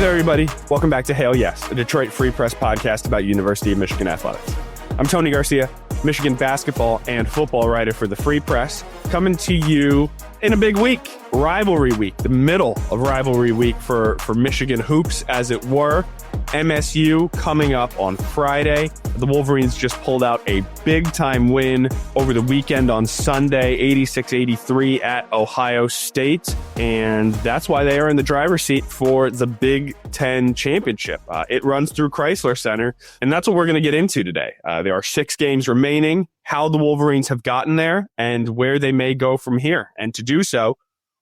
everybody? Welcome back to Hail Yes, a Detroit Free Press podcast about University of Michigan athletics. I'm Tony Garcia, Michigan basketball and football writer for the Free Press, coming to you in a big week, rivalry week, the middle of rivalry week for Michigan hoops, as it were. MSU coming up on Friday. The Wolverines just pulled out a big-time win over the weekend on Sunday, 86-83 at Ohio State. And that's why they are in the driver's seat for the Big Ten championship. It runs through Chrysler Center, and that's what we're going to get into today. There are 6 games remaining, how the Wolverines have gotten there, and where they may go from here. And to do so,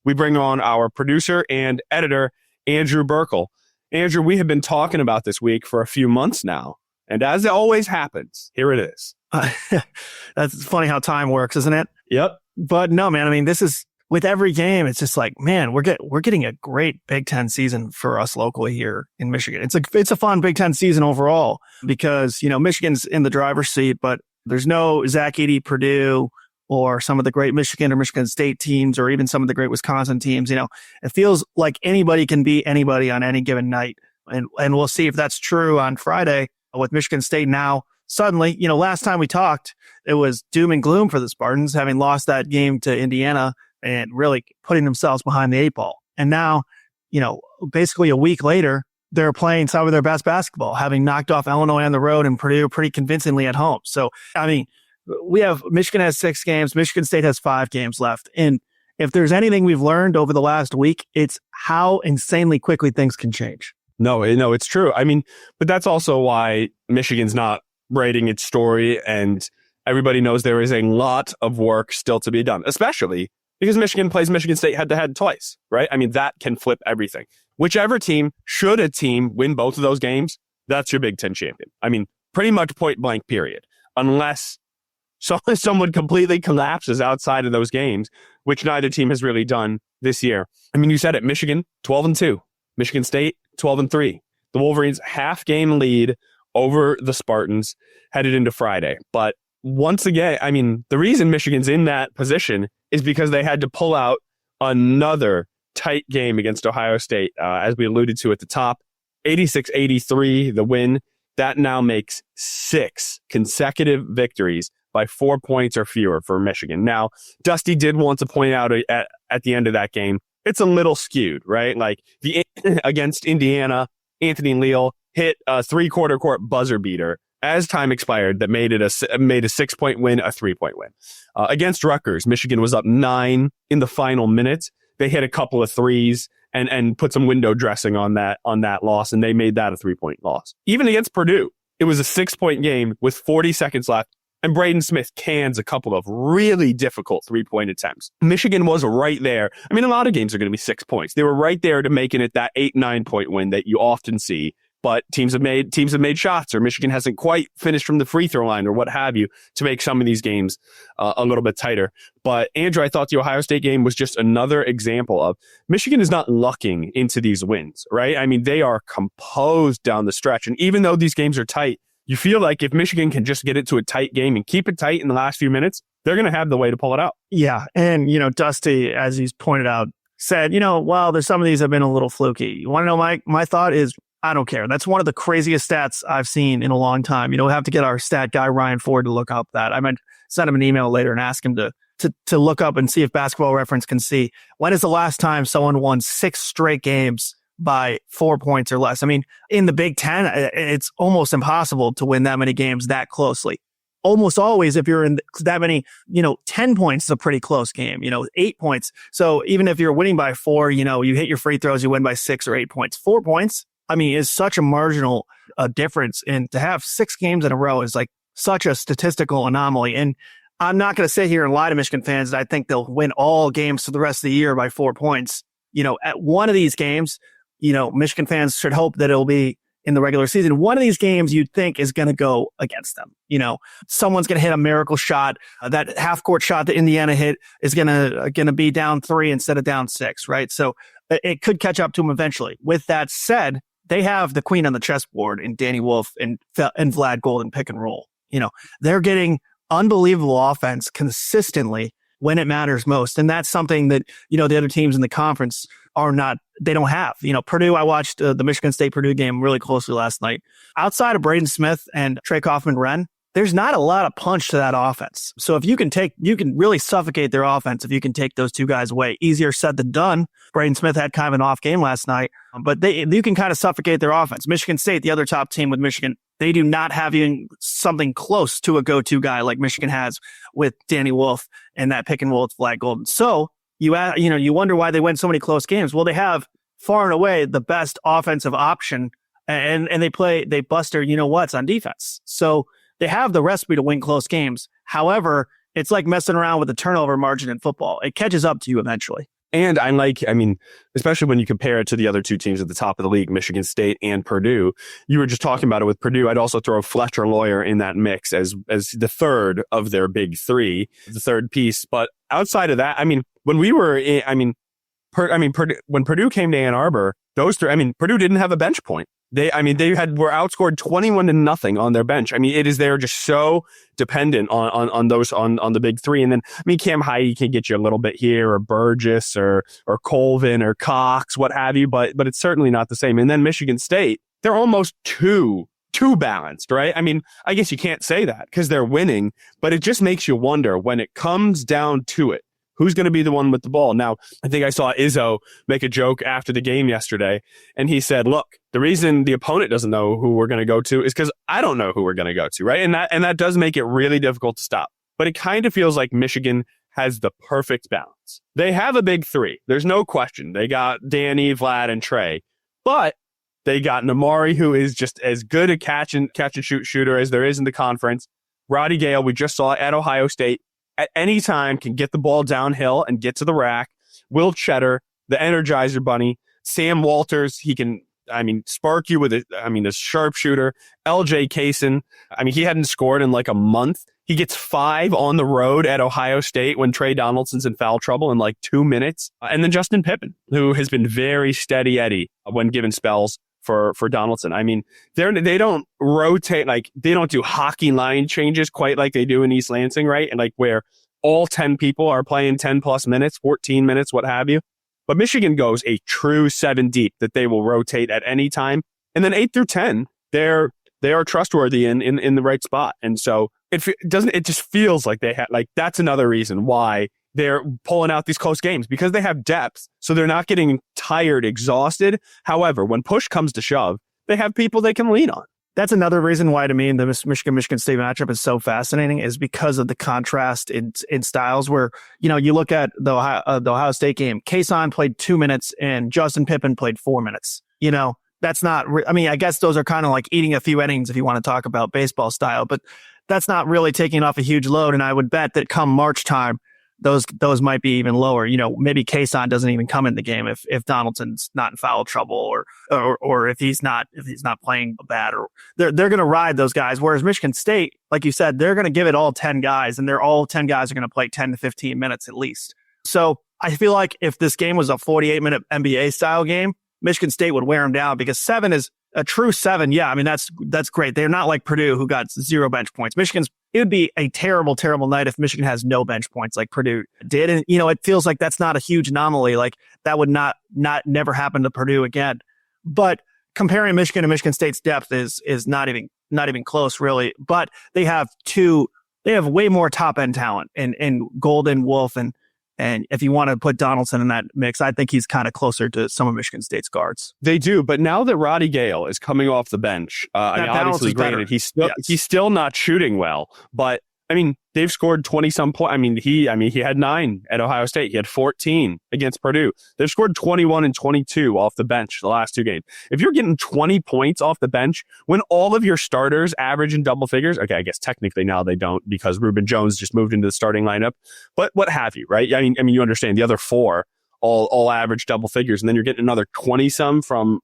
we bring on our producer and editor, Andrew Burkle. Andrew, we have been talking about this week for a few months now. And as it always happens, here it is. That's funny how time works, isn't it? Yep. But no, man, I mean, this is with every game. It's just like, man, we're getting a great Big Ten season for us locally here in Michigan. It's a fun Big Ten season overall because, you know, Michigan's in the driver's seat, but there's no Zach Edey, Purdue, or some of the great Michigan or Michigan State teams, or even some of the great Wisconsin teams. You know, it feels like anybody can beat anybody on any given night. And we'll see if that's true on Friday with Michigan State now. Suddenly, you know, last time we talked, it was doom and gloom for the Spartans, having lost that game to Indiana and really putting themselves behind the 8 ball. And now, you know, basically a week later, they're playing some of their best basketball, having knocked off Illinois on the road and Purdue pretty convincingly at home. So, I mean, Michigan has 6 games. Michigan State has 5 games left. And if there's anything we've learned over the last week, it's how insanely quickly things can change. No, it's true. I mean, but that's also why Michigan's not writing its story. And everybody knows there is a lot of work still to be done, especially because Michigan plays Michigan State head to head twice, right? I mean, that can flip everything. Whichever team, should a team win both of those games, that's your Big Ten champion. I mean, pretty much point blank, period. Unless someone completely collapses outside of those games, which neither team has really done this year. I mean, you said it, Michigan, 12-2. Michigan State, 12-3. The Wolverines half-game lead over the Spartans headed into Friday. But once again, I mean, the reason Michigan's in that position is because they had to pull out another tight game against Ohio State, as we alluded to at the top. 86-83, the win. That now makes 6 consecutive victories by 4 points or fewer for Michigan. Now, Dusty did want to point out at the end of that game, it's a little skewed, right? Like against Indiana, Anthony Leal hit a 3/4 court buzzer beater as time expired that made a 6-point win, a 3-point win. Against Rutgers, Michigan was up 9 in the final minute. They hit a couple of threes and put some window dressing on that loss, and they made that a 3-point loss. Even against Purdue, it was a 6-point game with 40 seconds left. And Braden Smith cans a couple of really difficult 3-point attempts. Michigan was right there. I mean, a lot of games are going to be 6 points. They were right there to making it that 8-9 point win that you often see. But teams have made shots, or Michigan hasn't quite finished from the free throw line or what have you to make some of these games a little bit tighter. But Andrew, I thought the Ohio State game was just another example of Michigan is not lucking into these wins, right? I mean, they are composed down the stretch. And even though these games are tight, you feel like if Michigan can just get it to a tight game and keep it tight in the last few minutes, they're going to have the way to pull it out. Yeah. And, you know, Dusty, as he's pointed out, said, you know, well, there's some of these have been a little fluky. You want to know my thought is, I don't care. That's one of the craziest stats I've seen in a long time. You know, we have to get our stat guy, Ryan Ford, to look up that. I might send him an email later and ask him to look up and see if Basketball Reference can see when is the last time someone won 6 straight games by 4 points or less. I mean, in the Big Ten, it's almost impossible to win that many games that closely. Almost always, if you're in that many, you know, 10 points is a pretty close game, you know, 8 points. So even if you're winning by 4, you know, you hit your free throws, you win by 6 or 8 points. 4 points, I mean, is such a marginal difference. And to have 6 games in a row is like such a statistical anomaly. And I'm not going to sit here and lie to Michigan fans that I think they'll win all games for the rest of the year by 4 points. You know, at one of these games, you know, Michigan fans should hope that it'll be in the regular season. One of these games you'd think is going to go against them. You know, someone's going to hit a miracle shot. That half-court shot that Indiana hit is going to be down 3 instead of down 6, right? So it could catch up to them eventually. With that said, they have the queen on the chessboard in Danny Wolf and Vlad Golden pick and roll. You know, they're getting unbelievable offense consistently when it matters most. And that's something that, the other teams in the conference they don't have. Purdue, I watched the Michigan State Purdue game really closely last night. Outside of Braden Smith and Trey Kaufman-Renn, there's not a lot of punch to that offense. So if you can really suffocate their offense if you can take those two guys away. Easier said than done. Braden Smith had kind of an off game last night, but you can kind of suffocate their offense. Michigan State, the other top team with Michigan, they do not have even something close to a go-to guy like Michigan has with Danny Wolf and that pick and roll with Vlad Golden. So you wonder why they win so many close games. Well, they have far and away the best offensive option, and they bust their what's on defense. So they have the recipe to win close games. However, it's like messing around with the turnover margin in football. It catches up to you eventually. And especially when you compare it to the other two teams at the top of the league, Michigan State and Purdue. You were just talking about it with Purdue. I'd also throw Fletcher Lawyer in that mix as the third of their big three, the third piece. But outside of that, when we were, when Purdue came to Ann Arbor, those three, Purdue didn't have a bench point. They were outscored 21-0 on their bench. They're just so dependent on the big three. And then, Cam Heide can get you a little bit here, or Burgess or Colvin or Cox, what have you, but it's certainly not the same. And then Michigan State, they're almost too balanced, right? I guess you can't say that because they're winning, but it just makes you wonder when it comes down to it. Who's going to be the one with the ball? Now, I think I saw Izzo make a joke after the game yesterday, and he said, look, the reason the opponent doesn't know who we're going to go to is because I don't know who we're going to go to, right? And that does make it really difficult to stop. But it kind of feels like Michigan has the perfect balance. They have a big three. There's no question. They got Danny, Vlad, and Trey. But they got Namari, who is just as good a catch and shoot shooter as there is in the conference. Roddy Gale, we just saw at Ohio State, at any time can get the ball downhill and get to the rack. Will Cheddar, the Energizer Bunny. Sam Walters, he can, spark you with a sharpshooter. LJ Kaysen, he hadn't scored in like a month. He gets 5 on the road at Ohio State when Trey Donaldson's in foul trouble in like 2 minutes. And then Justin Pippen, who has been very steady Eddie when given spells for Donaldson. They don't rotate, they don't do hockey line changes quite like they do in East Lansing, right? And where all 10 people are playing 10 plus minutes, 14 minutes, what have you. But Michigan goes a true 7 deep that they will rotate at any time. And then 8 through 10, they are trustworthy in the right spot. And so it just feels like they have, that's another reason why they're pulling out these close games, because they have depth. So they're not getting tired, exhausted. However, when push comes to shove, they have people they can lean on. That's another reason why, to me, the Michigan State matchup is so fascinating, is because of the contrast in styles where, you look at the Ohio State game, Kaysen played 2 minutes and Justin Pippen played 4 minutes. That's not, I guess those are kind of like eating a few innings if you want to talk about baseball style, but that's not really taking off a huge load. And I would bet that come March time, those might be even lower. Maybe Kaysen doesn't even come in the game if Donaldson's not in foul trouble or if he's not playing bad, or they're going to ride those guys. Whereas Michigan State, like you said, they're going to give it all 10 guys, and all 10 guys are going to play 10 to 15 minutes at least. So I feel like if this game was a 48-minute NBA style game, Michigan State would wear them down, because 7 is a true 7. Yeah, that's great. They're not like Purdue, who got 0 bench points. It would be a terrible, terrible night if Michigan has no bench points like Purdue did. And, it feels like that's not a huge anomaly. Like that would never happen to Purdue again. But comparing Michigan to Michigan State's depth is not even close, really. But they have way more top end talent in Golden, Wolf, and if you want to put Donaldson in that mix, I think he's kind of closer to some of Michigan State's guards. They do, but now that Roddy Gale is coming off the bench, obviously granted, he's still not shooting well, but they've scored 20-some points. He had 9 at Ohio State. He had 14 against Purdue. They've scored 21 and 22 off the bench the last 2 games. If you're getting 20 points off the bench when all of your starters average in double figures, okay, I guess technically now they don't because Reuben Jones just moved into the starting lineup, but what have you, right? You understand the other 4 all average double figures, and then you're getting another 20-some from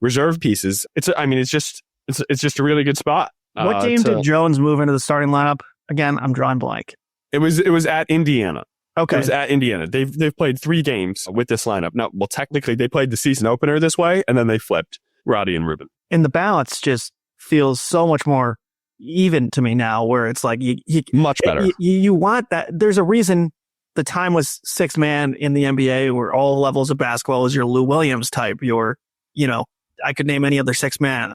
reserve pieces. It's just a really good spot. What game did Jones move into the starting lineup? Again, I'm drawing blank. It was at Indiana. Okay. It was at Indiana. They've played 3 games with this lineup. Now, well, technically they played the season opener this way, and then they flipped Roddy and Reuben. And the balance just feels so much more even to me now, where it's like you much better. You want that. There's a reason the time was 6-man in the NBA where all levels of basketball was your Lou Williams type, your, I could name any other 6-man,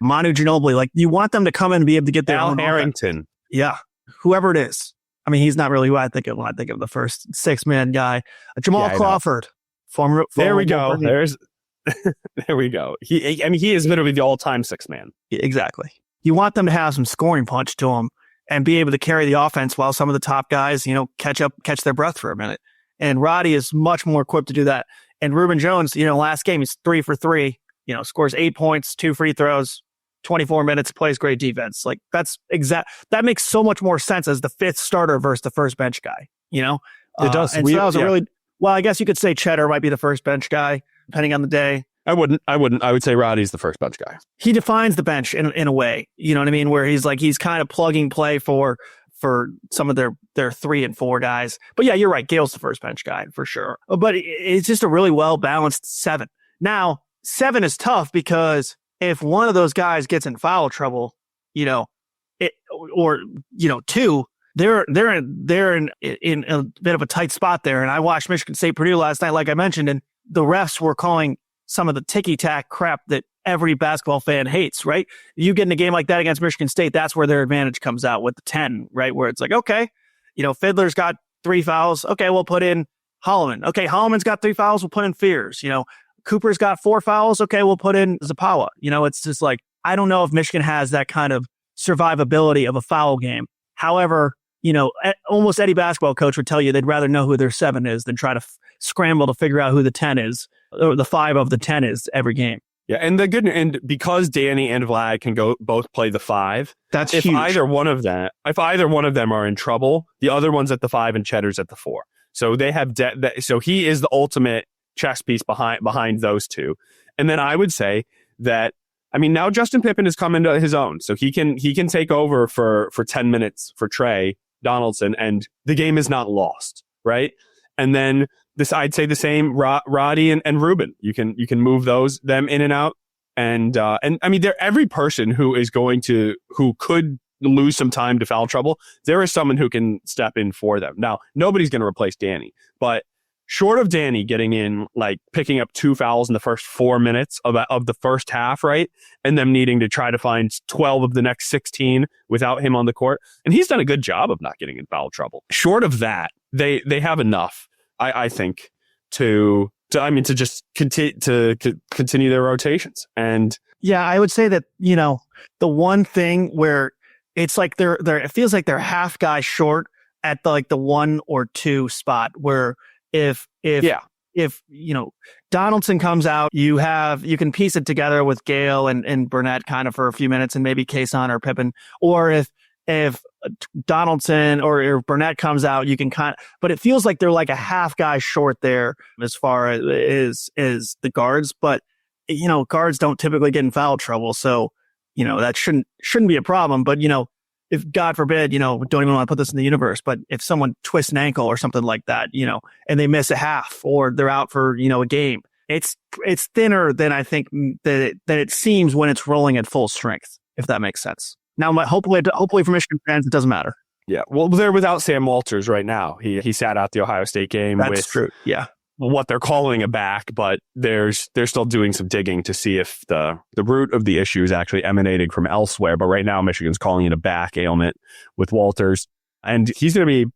Manu Ginobili. Like, you want them to come in and be able to get their Al own Harrington. offense. Yeah. Whoever it is. I mean, he's not really who I think of when I think of the first 6-man guy. Jamal Crawford. Former there we go. Wolverine. There we go. He is literally the all-time 6-man. Exactly. You want them to have some scoring punch to them and be able to carry the offense while some of the top guys, catch their breath for a minute. And Roddy is much more equipped to do that. And Reuben Jones, last game, he's 3 for 3, scores 8 points, 2 free throws, 24 minutes, plays great defense. Like, that makes so much more sense as the 5th starter versus the first bench guy, It does. And so that was a really, well, I guess you could say Cheddar might be the first bench guy, depending on the day. I wouldn't. I would say Roddy's the first bench guy. He defines the bench in a way, you know what I mean? Where he's kind of plugging play for some of their 3 and 4 guys. But yeah, you're right. Gale's the first bench guy for sure. But it's just a really well-balanced 7. Now, 7 is tough because if one of those guys gets in foul trouble, 2, they're in a bit of a tight spot there. And I watched Michigan State Purdue last night, like I mentioned, and the refs were calling some of the ticky-tack crap that every basketball fan hates, right? You get in a game like that against Michigan State, that's where their advantage comes out with the 10, right? Where it's like, okay, Fiddler's got 3 fouls. Okay, we'll put in Holloman. Okay, Holloman's got 3 fouls. We'll put in Fears. Cooper's got 4 fouls. Okay, we'll put in Zapawa. It's just like, I don't know if Michigan has that kind of survivability of a foul game. However, almost any basketball coach would tell you they'd rather know who their 7 is than try to scramble to figure out who the 10 is, or the 5 of the 10 is every game. Yeah, and because Danny and Vlad can both play the 5, that's if huge. either one of them are in trouble, the other one's at the 5 and Cheddar's at the 4. So they have so he is the ultimate chess piece behind those two. And then I would say that, now Justin Pippen has come into his own, so he can take over for 10 minutes for Trey Donaldson, and the game is not lost, right? And then I'd say the same Roddy and Reuben. You can move them in and out, and every person who could lose some time to foul trouble, there is someone who can step in for them. Now, nobody's going to replace Danny, but short of Danny getting in, like picking up 2 fouls in the first 4 minutes of the first half, right? And them needing to try to find 12 of the next 16 without him on the court. And he's done a good job of not getting in foul trouble. Short of that, they have enough, I think, to just continue their rotations. And yeah, I would say that, the one thing where it's like it feels like they're half guy short at the 1 or 2 spot, where if Donaldson comes out, you can piece it together with Gale and Burnett kind of for a few minutes, and maybe Kayson or Pippen. Or if Donaldson or Burnett comes out, you can but it feels like they're like a half guy short there as far as the guards. But guards don't typically get in foul trouble, so that shouldn't be a problem. But if God forbid, don't even want to put this in the universe, but if someone twists an ankle or something like that, and they miss a half, or they're out for, a game, it's thinner than I think that it seems when it's rolling at full strength, if that makes sense. Now, hopefully for Michigan fans, it doesn't matter. Yeah. Well, they're without Sam Walters right now. He sat out the Ohio State game. That's true. Yeah. What they're calling a back, but they're still doing some digging to see if the root of the issue is actually emanating from elsewhere. But right now, Michigan's calling it a back ailment with Walters. And he's going to be,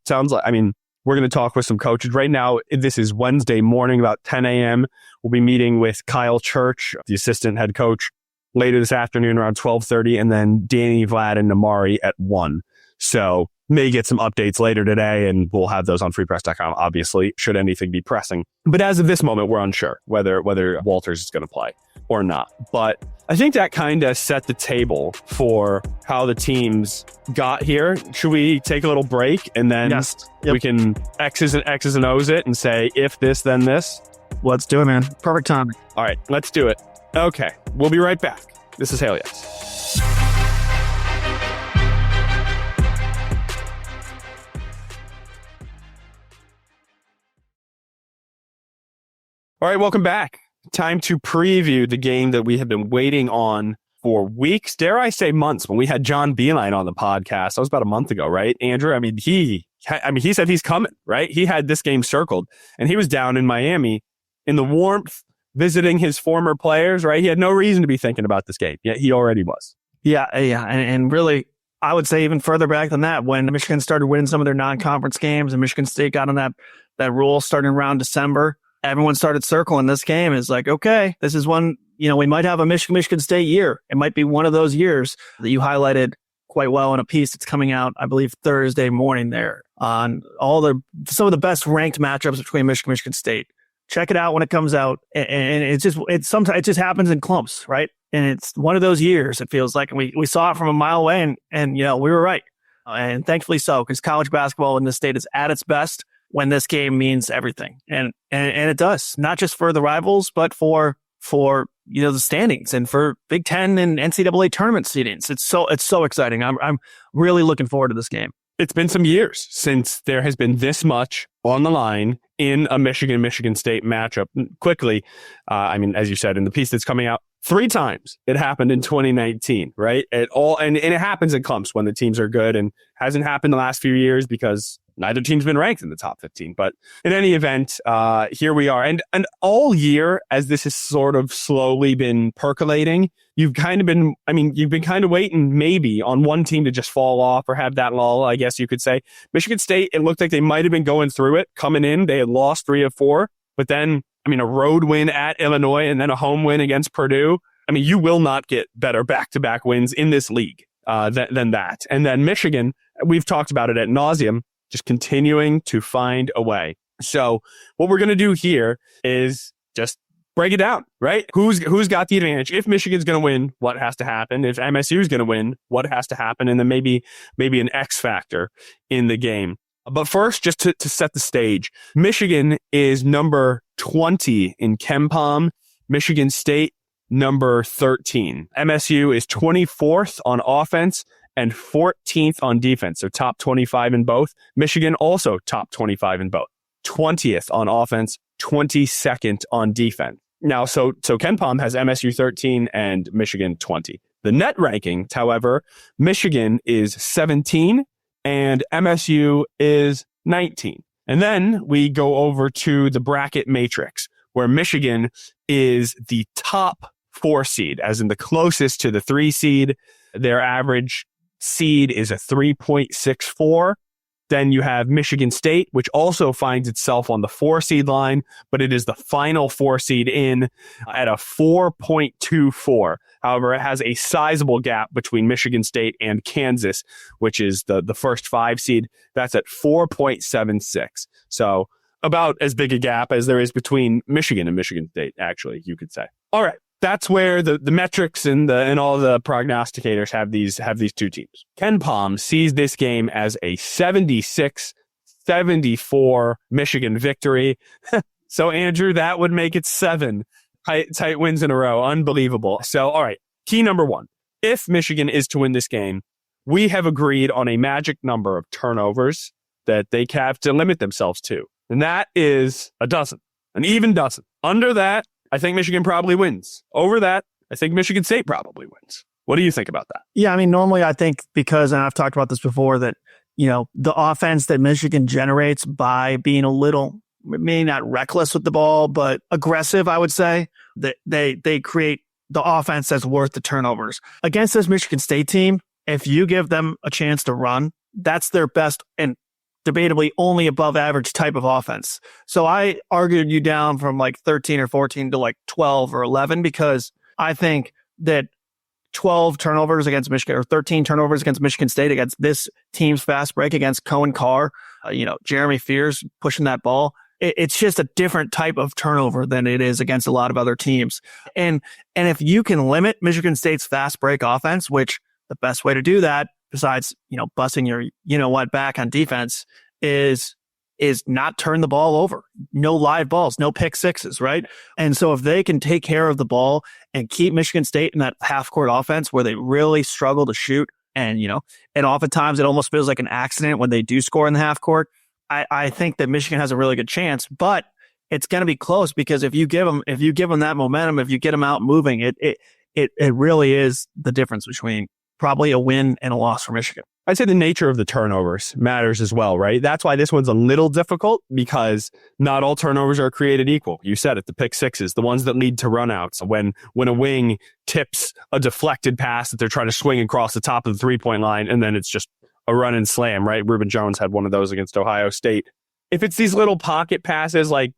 we're going to talk with some coaches. Right now, this is Wednesday morning, about 10 a.m. We'll be meeting with Kyle Church, the assistant head coach, later this afternoon around 12:30, and then Danny, Vlad, and Namari at 1. So may get some updates later today, and we'll have those on freepress.com, obviously, should anything be pressing. But as of this moment, we're unsure whether Walters is going to play or not. But I think that kind of set the table for how the teams got here. Should we take a little break, and then we can X's and O's it and say, if this, then this? Let's do it, man. Perfect timing. All right, let's do it. Okay, we'll be right back. This is Hail Yes. All right, welcome back. Time to preview the game that we have been waiting on for weeks, dare I say months, when we had John Beeline on the podcast. That was about a month ago, right, Andrew? I mean, he said he's coming, right? He had this game circled, and he was down in Miami in the warmth, visiting his former players, right? He had no reason to be thinking about this game, yet he already was. Yeah. And really, I would say even further back than that, when Michigan started winning some of their non-conference games and Michigan State got on that rule starting around December, everyone started circling this game. It's like, okay, this is one, we might have a Michigan State year. It might be one of those years that you highlighted quite well in a piece that's coming out, I believe, Thursday morning there on some of the best ranked matchups between Michigan State. Check it out when it comes out. And sometimes it just happens in clumps, right? And it's one of those years, it feels like. And we saw it from a mile away and we were right. And thankfully so, because college basketball in this state is at its best when this game means everything. And it does, not just for the rivals, but for the standings and for Big Ten and NCAA tournament seedings. It's so exciting. I'm really looking forward to this game. It's been some years since there has been this much on the line in a Michigan State matchup. Quickly, as you said in the piece that's coming out, 3 times it happened in 2019, right? And it happens in clumps when the teams are good, and hasn't happened the last few years because neither team's been ranked in the top 15. But in any event, here we are. And all year, as this has sort of slowly been percolating, you've been kind of waiting maybe on one team to just fall off or have that lull, I guess you could say. Michigan State, it looked like they might have been going through it. Coming in, they had lost 3 of 4. But then, a road win at Illinois and then a home win against Purdue. You will not get better back-to-back wins in this league than that. And then Michigan, we've talked about it ad nauseum, just continuing to find a way. So what we're going to do here is just break it down, right? Who's got the advantage? If Michigan's going to win, what has to happen? If MSU is going to win, what has to happen? And then maybe an X factor in the game. But first, just to set the stage, Michigan is number 20 in KenPom. Michigan State, number 13. MSU is 24th on offense and 14th on defense. So top 25 in both. Michigan also top 25 in both. 20th on offense, 22nd on defense. Now, so KenPom has MSU 13 and Michigan 20. The net rankings, however, Michigan is 17 and MSU is 19. And then we go over to the bracket matrix, where Michigan is the top 4 seed, as in the closest to the 3 seed. Their average seed is a 3.64. Then you have Michigan State, which also finds itself on the 4 seed line, but it is the final 4 seed in at a 4.24. However, it has a sizable gap between Michigan State and Kansas, which is the first 5 seed. That's at 4.76. So about as big a gap as there is between Michigan and Michigan State, actually, you could say. All right. That's where the metrics and all the prognosticators have these 2 teams. KenPom sees this game as a 76-74 Michigan victory. So, Andrew, that would make it 7 tight wins in a row. Unbelievable. So, all right, key number 1. If Michigan is to win this game, we have agreed on a magic number of turnovers that they have to limit themselves to. And that is a dozen, an even dozen. Under that, I think Michigan probably wins. Over that, I think Michigan State probably wins. What do you think about that? Yeah, normally I think because, and I've talked about this before, that, the offense that Michigan generates by being a little, maybe not reckless with the ball, but aggressive, I would say, that they create the offense that's worth the turnovers. Against this Michigan State team, if you give them a chance to run, that's their best and debatably only above average type of offense. So I argued you down from like 13 or 14 to like 12 or 11, because I think that 12 turnovers against Michigan or 13 turnovers against Michigan State against this team's fast break against Cohen Carr, Jeremy Fears pushing that ball. It's just a different type of turnover than it is against a lot of other teams. And if you can limit Michigan State's fast break offense, which the best way to do that, besides, busting your, back on defense, is not turn the ball over. No live balls, no pick sixes, right? And so if they can take care of the ball and keep Michigan State in that half-court offense where they really struggle to shoot, and, and oftentimes it almost feels like an accident when they do score in the half-court, I think that Michigan has a really good chance. But it's going to be close, because if you give them that momentum, if you get them out moving, it really is the difference between probably a win and a loss for Michigan. I'd say the nature of the turnovers matters as well, right? That's why this one's a little difficult, because not all turnovers are created equal. You said it, the pick sixes, the ones that lead to runouts. When a wing tips a deflected pass that they're trying to swing across the top of the 3-point line, and then it's just a run and slam, right? Reuben Jones had one of those against Ohio State. If it's these little pocket passes, like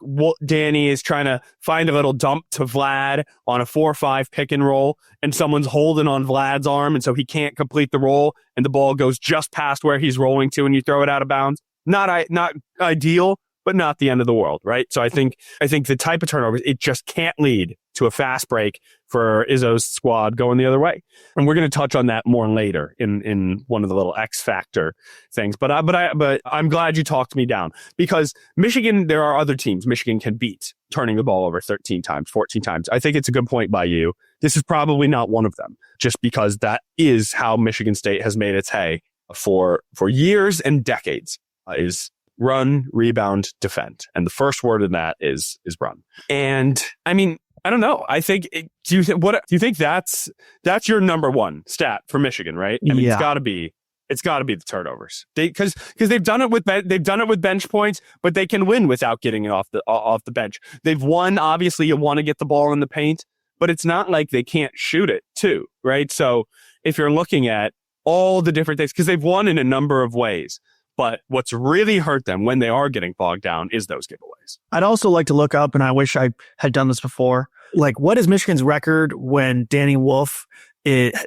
Danny is trying to find a little dump to Vlad on a 4-5 pick and roll, and someone's holding on Vlad's arm, and so he can't complete the roll, and the ball goes just past where he's rolling to, and you throw it out of bounds. Not ideal, but not the end of the world, right? So I think the type of turnovers, it just can't lead to a fast break for Izzo's squad going the other way. And we're going to touch on that more later in one of the little X factor things. But I'm glad you talked me down, because Michigan, there are other teams Michigan can beat turning the ball over 13 times, 14 times. I think it's a good point by you. This is probably not one of them, just because that is how Michigan State has made its hay for years and decades, is run, rebound, defend. And the first word in that is run. And I mean, I don't know. I think, do you think that's your number one stat for Michigan, right? I mean, Yeah. it's got to be the turnovers. Because they've done it with bench points, but they can win without getting it off the bench. They've won. Obviously, you want to get the ball in the paint, but it's not like they can't shoot it too, right? So if you're looking at all the different things, because they've won in a number of ways. But what's really hurt them when they are getting bogged down is those giveaways. I'd also like to look up, and I wish I had done this before, like, what is Michigan's record when Danny Wolf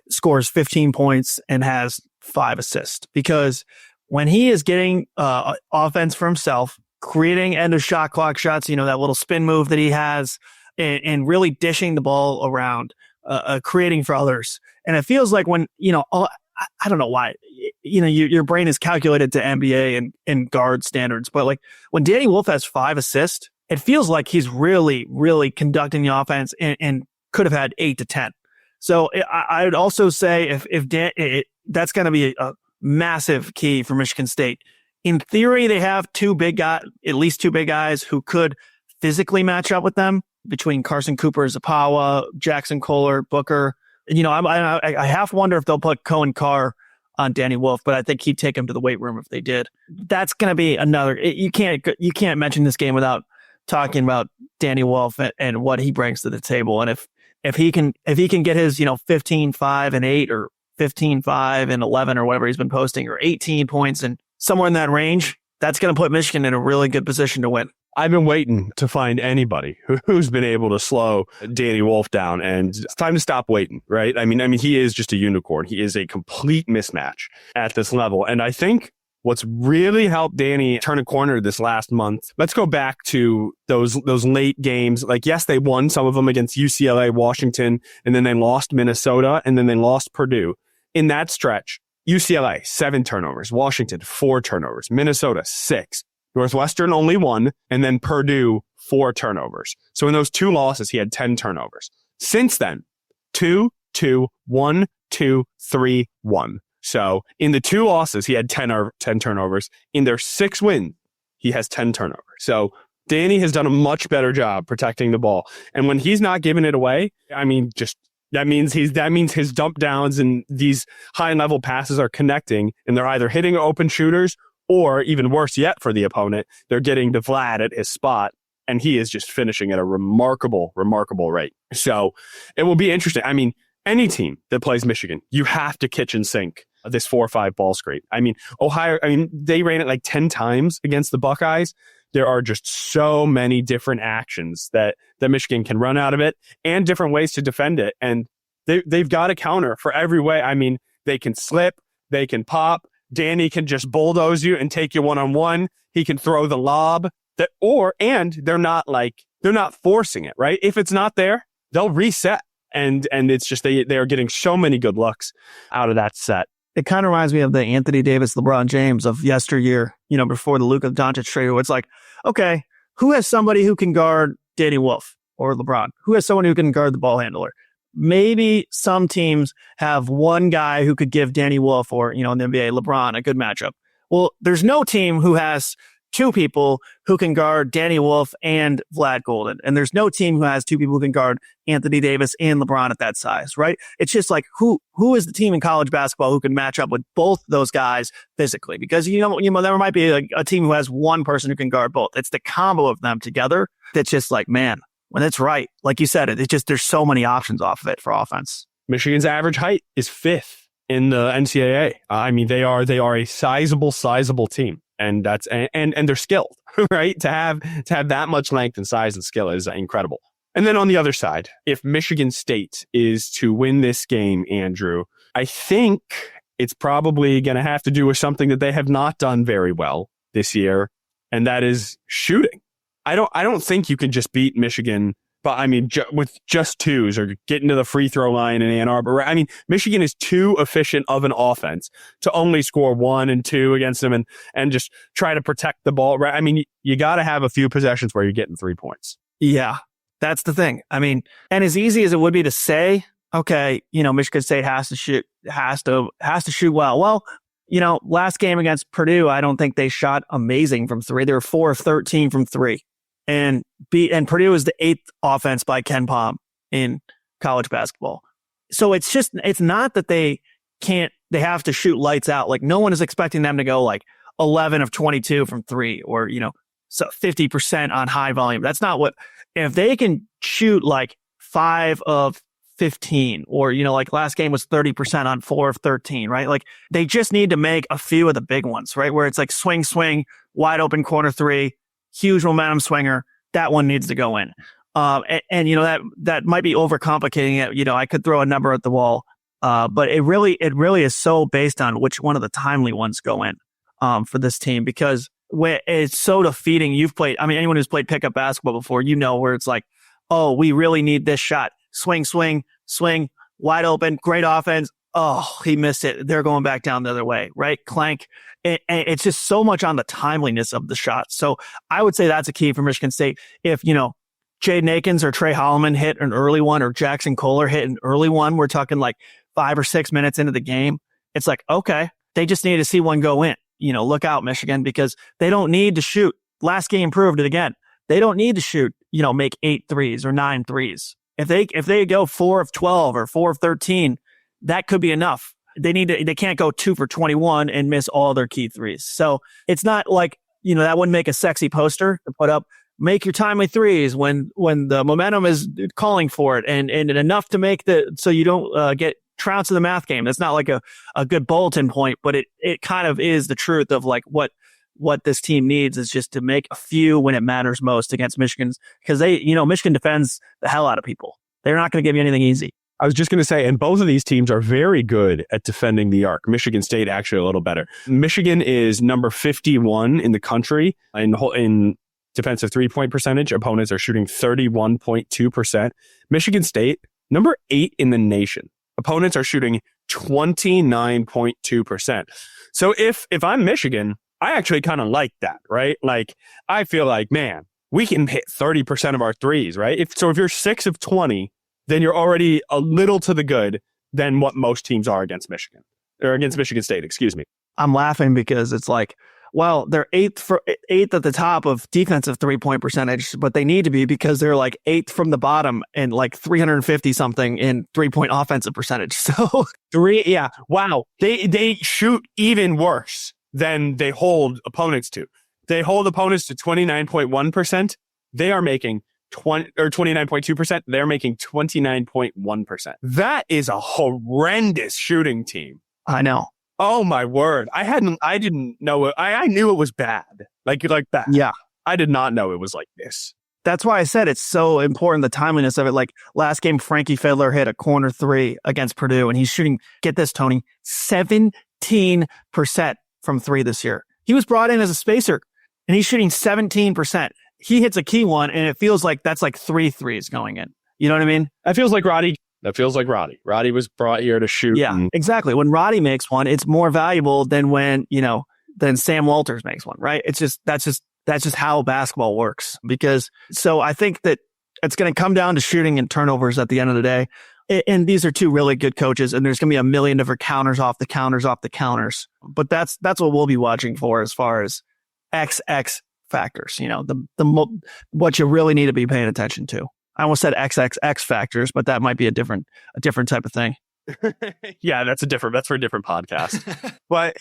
scores 15 points and has 5 assists? Because when he is getting offense for himself, creating end of shot clock shots, that little spin move that he has, and really dishing the ball around, creating for others. And it feels like when, I don't know why, your brain is calculated to NBA and guard standards, but like when Danny Wolf has 5 assists, it feels like he's really, really conducting the offense and could have had 8 to 10. So I would also say if that's going to be a massive key for Michigan State. In theory, they have at least two big guys who could physically match up with them, between Carson Cooper, Zapawa, Jackson Kohler, Booker. I half wonder if they'll put Cohen Carr on Danny Wolf, but I think he'd take him to the weight room if they did. That's going to be you can't mention this game without talking about Danny Wolf and what he brings to the table. And if he can get his 15-5-8 or 15-5-11 or whatever he's been posting, or 18 points and somewhere in that range, that's going to put Michigan in a really good position to win. I've been waiting to find anybody who's been able to slow Danny Wolf down, and it's time to stop waiting, right? I mean, he is just a unicorn. He is a complete mismatch at this level. And I think what's really helped Danny turn a corner this last month, let's go back to those late games. Like, yes, they won some of them against UCLA, Washington, and then they lost Minnesota, and then they lost Purdue. In that stretch, UCLA, 7 turnovers, Washington, 4 turnovers, Minnesota, 6. Northwestern only 1, and then Purdue 4 turnovers. So in those 2 losses, he had 10 turnovers. Since then, 2, 2, 1, 2, 3, 1. So in the 2 losses, he had 10 turnovers. In their 6 wins, he has 10 turnovers. So Danny has done a much better job protecting the ball. And when he's not giving it away, I mean, that means his dump downs and these high level passes are connecting, and they're either hitting open shooters, or even worse yet for the opponent, they're getting to Vlad at his spot, and he is just finishing at a remarkable, remarkable rate. So it will be interesting. I mean, any team that plays Michigan, you have to kitchen sink this 4-5 ball screen. I mean, they ran it like 10 times against the Buckeyes. There are just so many different actions that Michigan can run out of it, and different ways to defend it. And they've got a counter for every way. I mean, they can slip, they can pop. Danny can just bulldoze you and take you one-on-one. He can throw the lob, and they're not forcing it, right? If it's not there, they'll reset. And it's just, they are getting so many good looks out of that set. It kind of reminds me of the Anthony Davis, LeBron James of yesteryear, before the Luka Doncic trade, where it's like, okay, who has somebody who can guard Danny Wolf or LeBron? Who has someone who can guard the ball handler? Maybe some teams have one guy who could give Danny Wolf or, in the NBA, LeBron, a good matchup. Well, there's no team who has two people who can guard Danny Wolf and Vlad Golden. And there's no team who has two people who can guard Anthony Davis and LeBron at that size, right? It's just like, who is the team in college basketball who can match up with both those guys physically? Because, there might be a team who has one person who can guard both. It's the combo of them together that's just like, man, when it's right, like you said, it's just, there's so many options off of it for offense. Michigan's average height is 5th in the NCAA. I mean, they are a sizable team. And that's and they're skilled, right? To have that much length and size and skill is incredible. And then on the other side, if Michigan State is to win this game, Andrew, I think it's probably going to have to do with something that they have not done very well this year, and that is shooting. I don't think you can just beat Michigan, but I mean, with just twos or getting to the free throw line in Ann Arbor. Right? I mean, Michigan is too efficient of an offense to only score 1 and 2 against them and just try to protect the ball. Right? I mean, you got to have a few possessions where you're getting 3 points. Yeah, that's the thing. I mean, and as easy as it would be to say, okay, Michigan State has to shoot well. Well, last game against Purdue, I don't think they shot amazing from 3. They were 4 of 13 from 3. And Purdue is the 8th offense by Ken Pom in college basketball. So it's not that they have to shoot lights out. Like, no one is expecting them to go like 11 of 22 from 3 or, so 50% on high volume. That's not if they can shoot like 5 of 15 or, like last game was 30% on 4 of 13, right? Like, they just need to make a few of the big ones, right? Where it's like swing, wide open corner 3, huge momentum swinger. That one needs to go in. That might be overcomplicating it. I could throw a number at the wall. But it really is so based on which one of the timely ones go in, for this team, because it's so defeating. Anyone who's played pickup basketball before, where it's like, oh, we really need this shot. Swing, wide open, great offense. Oh, he missed it. They're going back down the other way, right? Clank. It's just so much on the timeliness of the shot. So I would say that's a key for Michigan State. If, Jaden Akins or Trey Holloman hit an early one or Jackson Kohler hit an early one, we're talking like 5 or 6 minutes into the game. It's like, okay, they just need to see one go in. Look out, Michigan, because they don't need to shoot. Last game proved it again. They don't need to shoot, make 8 threes or 9 threes. If they go 4 of 12 or 4 of 13, that could be enough. They can't go 2 for 21 and miss all their key threes. So it's not like, that wouldn't make a sexy poster to put up. Make your timely threes when the momentum is calling for it and enough to make so you don't get trounced in the math game. That's not like a good bulletin point, but it kind of is the truth of like what this team needs is just to make a few when it matters most against Michigan, because Michigan defends the hell out of people. They're not going to give you anything easy. I was just going to say, and both of these teams are very good at defending the arc. Michigan State actually a little better. Michigan is number 51 in the country in defensive 3-point percentage. Opponents are shooting 31.2%. Michigan State, number 8 in the nation. Opponents are shooting 29.2%. So if I'm Michigan, I actually kind of like that, right? Like, I feel like, man, we can hit 30% of our threes, right? If you're 6 of 20, then you're already a little to the good than what most teams are against Michigan State, excuse me. I'm laughing because it's like, well, they're eighth at the top of defensive 3-point percentage, but they need to be because they're like 8th from the bottom and like 350 something in 3-point offensive percentage. So wow. They shoot even worse than they hold opponents to. They hold opponents to 29.1%. They are making 29.2%. They're making 29.1%. That is a horrendous shooting team. I know. Oh my word. I didn't know it. I knew it was bad. Like bad. Yeah. I did not know it was like this. That's why I said it's so important, the timeliness of it. Like last game, Frankie Fiddler hit a corner 3 against Purdue, and he's shooting, get this, Tony, 17% from 3 this year. He was brought in as a spacer, and he's shooting 17%. He hits a key one, and it feels like that's like 3 threes going in. You know what I mean? That feels like Roddy. Roddy was brought here to shoot. Yeah, exactly. When Roddy makes one, it's more valuable than when, than Sam Walters makes one, right? That's just how basketball works. So I think that it's going to come down to shooting and turnovers at the end of the day. And these are 2 really good coaches, and there's going to be a million different counters off the counters. But that's what we'll be watching for as far as XX factors, what you really need to be paying attention to. I almost said XXX factors, but that might be a different type of thing. Yeah, that's for a different podcast. but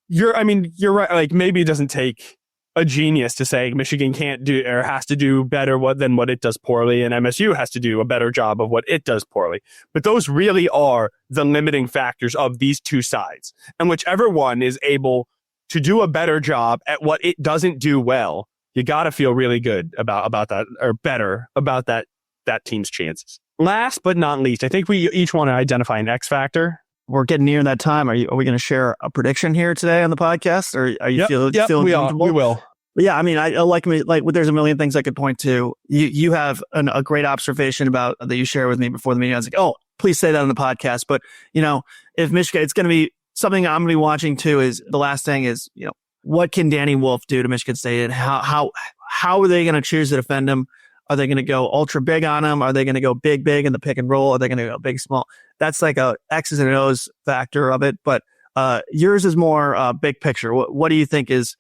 you're right. Like, maybe it doesn't take a genius to say Michigan can't do or has to do better than what it does poorly, and MSU has to do a better job of what it does poorly. But those really are the limiting factors of these two sides. And whichever one is able to do a better job at what it doesn't do well, you got to feel really good about that, or better about that team's chances. Last but not least, I think we each want to identify an X factor. We're getting near that time. Are we going to share a prediction here today on the podcast, or are you feeling comfortable? We will. But yeah, I mean, I like there's a million things I could point to. You have a great observation about that you shared with me before the meeting. I was like, oh, please say that on the podcast. But if Michigan, it's going to be something I'm going to be watching too. Is the last thing is what can Danny Wolf do to Michigan State, and how are they going to choose to defend him? Are they going to go ultra big on him? Are they going to go big in the pick and roll? Are they going to go big small? That's like a X's and O's factor of it. But yours is more big picture. What do you think is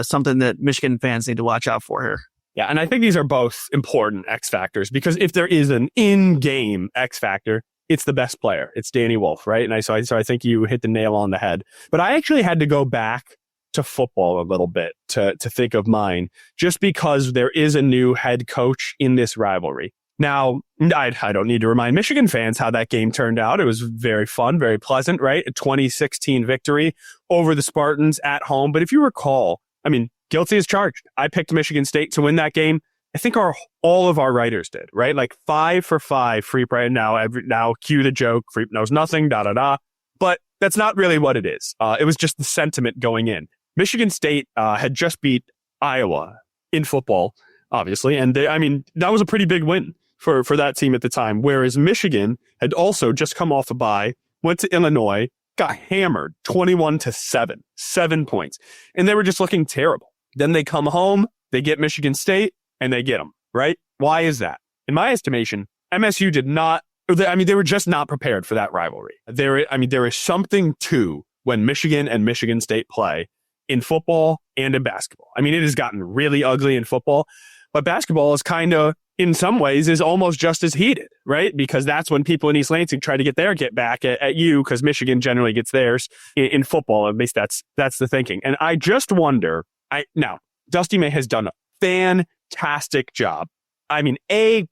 something that Michigan fans need to watch out for here? Yeah, and I think these are both important X factors, because if there is an in-game X factor, it's the best player. It's Danny Wolf, right? And so I think you hit the nail on the head. But I actually had to go back to football a little bit to think of mine, just because there is a new head coach in this rivalry. Now, I don't need to remind Michigan fans how that game turned out. It was very fun, very pleasant, right? A 2016 victory over the Spartans at home. But if you recall, guilty as charged. I picked Michigan State to win that game. I think all of our writers did, right? Like 5 for 5 free play. Now cue the joke. Freep knows nothing, But that's not really what it is. It was just the sentiment going in. Michigan State had just beat Iowa in football, obviously. And that was a pretty big win for that team at the time. Whereas Michigan had also just come off a bye, went to Illinois, got hammered 21-7, 7 points. And they were just looking terrible. Then they come home, they get Michigan State, and they get them, right? Why is that? In my estimation, MSU did not, they were just not prepared for that rivalry. There is something to when Michigan and Michigan State play in football and in basketball. It has gotten really ugly in football, but basketball is kind of, in some ways, is almost just as heated, right? Because that's when people in East Lansing try to get back at you, because Michigan generally gets theirs in football. At least that's the thinking. And I just wonder, now, Dusty May has done a fantastic job. A+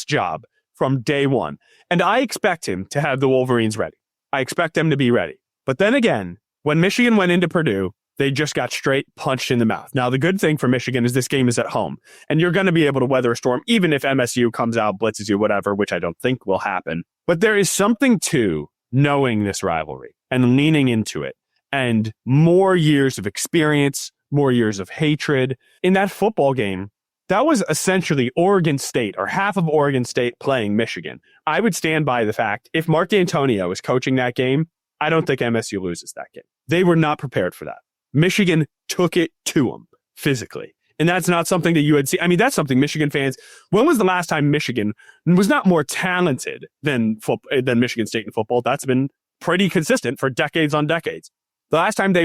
job from day one. And I expect him to have the Wolverines ready. I expect them to be ready. But then again, when Michigan went into Purdue, they just got straight punched in the mouth. Now, the good thing for Michigan is this game is at home, and you're going to be able to weather a storm, even if MSU comes out, blitzes you, whatever, which I don't think will happen. But there is something to knowing this rivalry and leaning into it, and more years of experience, more years of hatred. In that football game, that was essentially Oregon State, or half of Oregon State, playing Michigan. I would stand by the fact, if Mark D'Antonio is coaching that game, I don't think MSU loses that game. They were not prepared for that. Michigan took it to them physically. And that's not something that you would see. That's something Michigan fans, when was the last time Michigan was not more talented than Michigan State in football? That's been pretty consistent for decades on decades. The last time they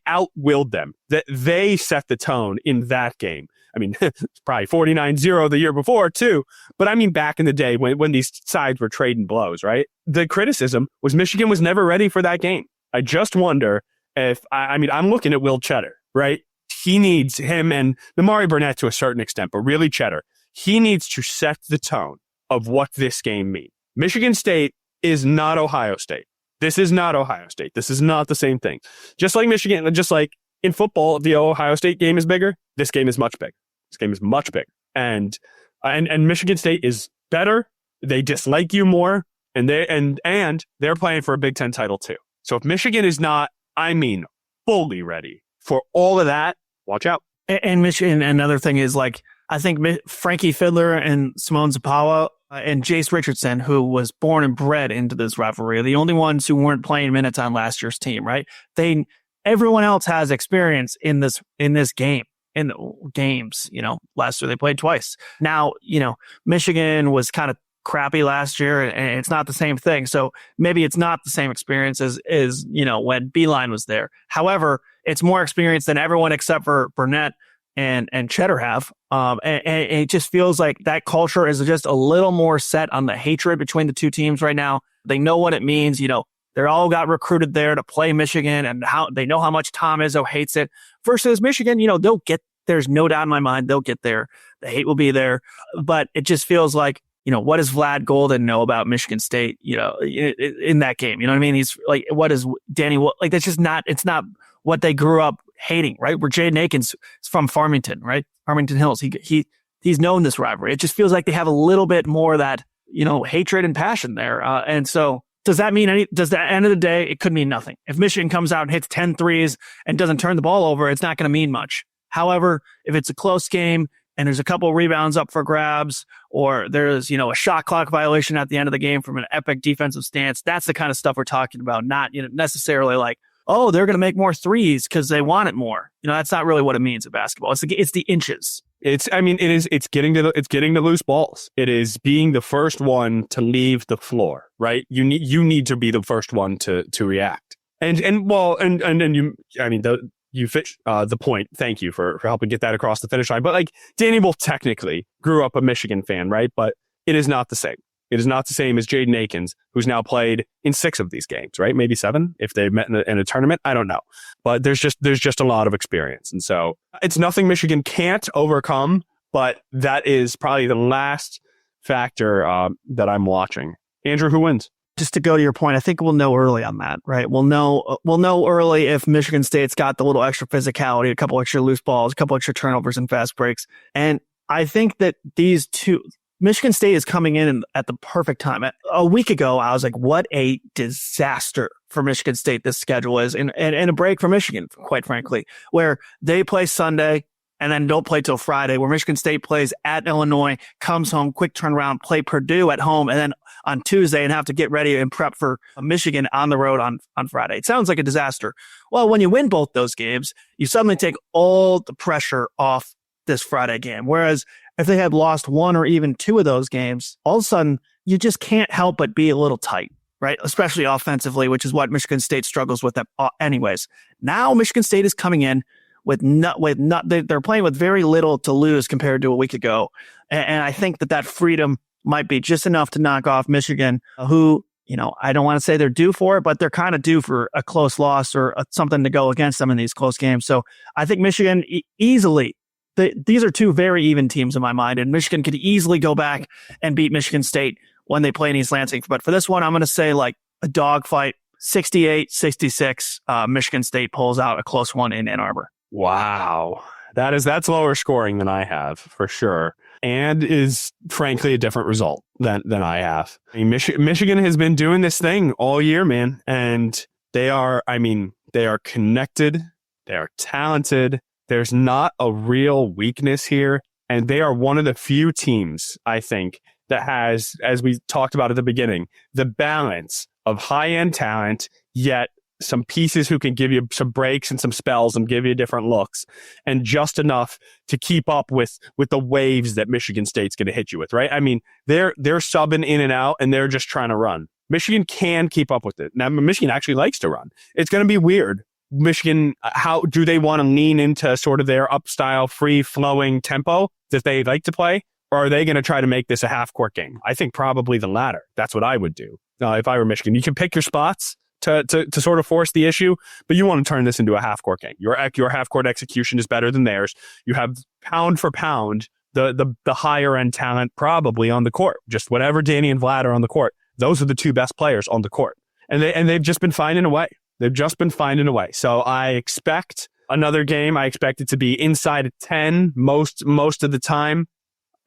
outwilled them, that they set the tone in that game. It's probably 49-0 the year before too. But back in the day when these sides were trading blows, right? The criticism was Michigan was never ready for that game. I just wonder if, I'm looking at Will Cheddar, right? He needs him and Namari Burnett to a certain extent, but really Cheddar. He needs to set the tone of what this game means. Michigan State is not Ohio State. This is not Ohio State. This is not the same thing. Just like Michigan, just like in football, the Ohio State game is bigger. This game is much bigger. This game is much bigger. And Michigan State is better. They dislike you more, and they're playing for a Big Ten title too. So if Michigan is not, fully ready for all of that, watch out. And Michigan, another thing is, I think Frankie Fiddler and Simone Zapawa and Jace Richardson, who was born and bred into this rivalry, are the only ones who weren't playing minutes on last year's team, right? Everyone else has experience in this game, in the games. Last year they played twice. Now, Michigan was kind of crappy last year, and it's not the same thing. So maybe it's not the same experience as when Beeline was there. However, it's more experience than everyone except for Burnett and Cheddar have. And it just feels like that culture is just a little more set on the hatred between the two teams right now. They know what it means. They're all got recruited there to play Michigan, and how they know how much Tom Izzo hates it. Versus Michigan, they'll get, there's no doubt in my mind, they'll get there. The hate will be there. But it just feels like, what does Vlad Golden know about Michigan State, in that game? You know what I mean? He's like, what is Danny? Like, that's just not, it's not what they grew up hating, right? Where Jaden Akins is from Farmington, right? Farmington Hills. He's known this rivalry. It just feels like they have a little bit more of that, hatred and passion there. And so does that mean does that end of the day, it could mean nothing. If Michigan comes out and hits 10 threes and doesn't turn the ball over, it's not going to mean much. However, if it's a close game and there's a couple of rebounds up for grabs, or there's, a shot clock violation at the end of the game from an epic defensive stance, that's the kind of stuff we're talking about. Not, necessarily like, oh, they're going to make more threes because they want it more. That's not really what it means in basketball. It's the inches. It's getting to loose balls. It is being the first one to leave the floor, right? You need to be the first one to react. You fit the point. Thank you for helping get that across the finish line. But like, Danny Wolf technically grew up a Michigan fan, right? But it is not the same. It is not the same as Jaden Akins, who's now played in 6 of these games, right? Maybe 7 if they met in a tournament. I don't know. But there's just a lot of experience. And so it's nothing Michigan can't overcome, but that is probably the last factor that I'm watching. Andrew, who wins? Just to go to your point, I think we'll know early on that, right? We'll know early if Michigan State's got the little extra physicality, a couple extra loose balls, a couple extra turnovers and fast breaks. And I think that these two, Michigan State is coming in at the perfect time. A week ago, I was like, what a disaster for Michigan State this schedule is, and a break for Michigan, quite frankly, where they play Sunday and then don't play till Friday, where Michigan State plays at Illinois, comes home, quick turnaround, play Purdue at home, and then on Tuesday and have to get ready and prep for Michigan on the road on Friday. It sounds like a disaster. Well, when you win both those games, you suddenly take all the pressure off this Friday game. Whereas if they had lost 1 or even 2 of those games, all of a sudden you just can't help but be a little tight, right? Especially offensively, which is what Michigan State struggles with anyways. Now Michigan State is coming in they're playing with very little to lose compared to a week ago. And I think that freedom might be just enough to knock off Michigan, who, I don't want to say they're due for it, but they're kind of due for a close loss or something to go against them in these close games. So I think Michigan easily, these are 2 very even teams in my mind, and Michigan could easily go back and beat Michigan State when they play in East Lansing. But for this one, I'm going to say like a dogfight, 68-66. Michigan State pulls out a close one in Ann Arbor. Wow. That's lower scoring than I have, for sure. And is frankly a different result than I have. I mean, Michigan has been doing this thing all year, man. And they are connected. They are talented. There's not a real weakness here. And they are one of the few teams, I think, that has, as we talked about at the beginning, the balance of high-end talent, yet some pieces who can give you some breaks and some spells and give you different looks, and just enough to keep up with the waves that Michigan State's going to hit you with, right? I mean, they're subbing in and out, and they're just trying to run. Michigan can keep up with it. Now, Michigan actually likes to run. It's going to be weird. Michigan, how do they want to lean into sort of their up-style, free-flowing tempo that they like to play? Or are they going to try to make this a half-court game? I think probably the latter. That's what I would do if I were Michigan. You can pick your spots to sort of force the issue, but you want to turn this into a half-court game. Your half-court execution is better than theirs. You have pound for pound the higher-end talent probably on the court. Just whatever Danny and Vlad are on the court, those are the 2 best players on the court. And they've just been finding a way. They've just been finding a way. So I expect another game. I expect it to be inside of 10 most of the time.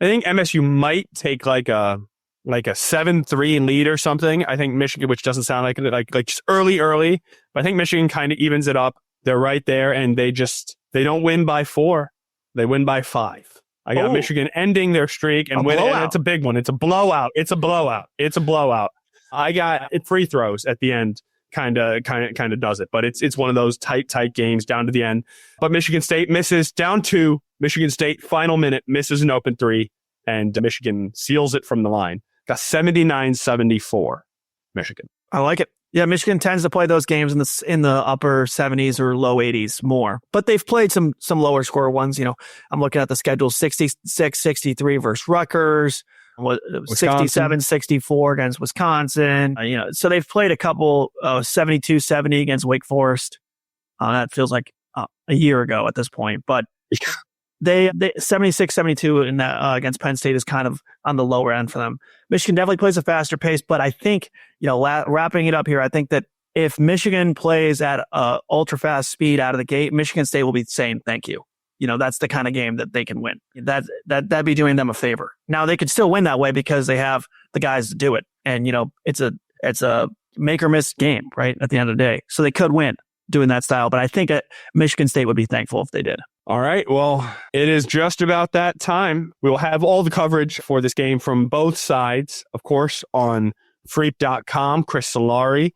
I think MSU might take like a 7-3 lead or something. I think Michigan, which doesn't sound like just early, but I think Michigan kind of evens it up. They're right there, and they don't win by 4. They win by 5. I got Michigan ending their streak and winning. And it's a big one. It's a blowout. I got free throws at the end. Kind of does it, but it's one of those tight games down to the end. But Michigan State misses down 2. Michigan State final minute misses an open 3, and Michigan seals it from the line. Got 79-74. Michigan. I like it. Yeah, Michigan tends to play those games in the upper 70s or low 80s more. But they've played some lower score ones. I'm looking at the schedule, 66-63 versus Rutgers, 67-64 against Wisconsin. So they've played a couple 72-70 against Wake Forest. That feels like a year ago at this point. But they 76-72 in that against Penn State is kind of on the lower end for them. Michigan definitely plays a faster pace, but I think, wrapping it up here, I think that if Michigan plays at ultra fast speed out of the gate, Michigan State will be saying thank you. That's the kind of game that they can win. That'd be doing them a favor. Now they could still win that way because they have the guys to do it, and it's a make or miss game, right? At the end of the day, so they could win doing that style. But I think Michigan State would be thankful if they did. All right. Well, it is just about that time. We will have all the coverage for this game from both sides, of course, on Freep.com. Chris Solari,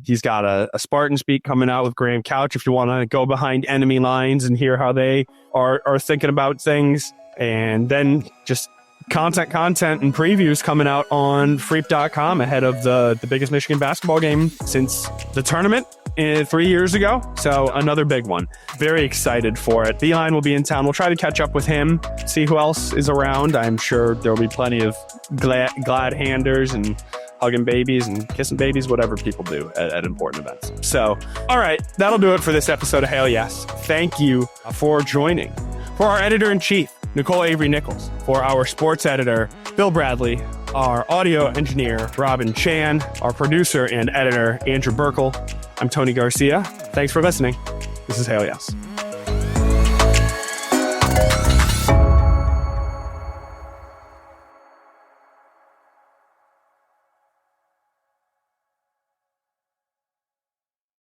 he's got a Spartans beat coming out with Graham Couch if you want to go behind enemy lines and hear how they are thinking about things. And then just content and previews coming out on Freep.com ahead of the biggest Michigan basketball game since the tournament 3 years ago. So another big one. Very excited for it. Beeline will be in town. We'll try to catch up with him, see who else is around. I'm sure there will be plenty of glad handers and hugging babies and kissing babies, whatever people do at important events. So, all right, that'll do it for this episode of Hail Yes. Thank you for joining. For our editor-in-chief, Nicole Avery Nichols. For our sports editor, Bill Bradley. Our audio engineer, Robin Chan. Our producer and editor, Andrew Burkle. I'm Tony Garcia. Thanks for listening. This is Hail Yes.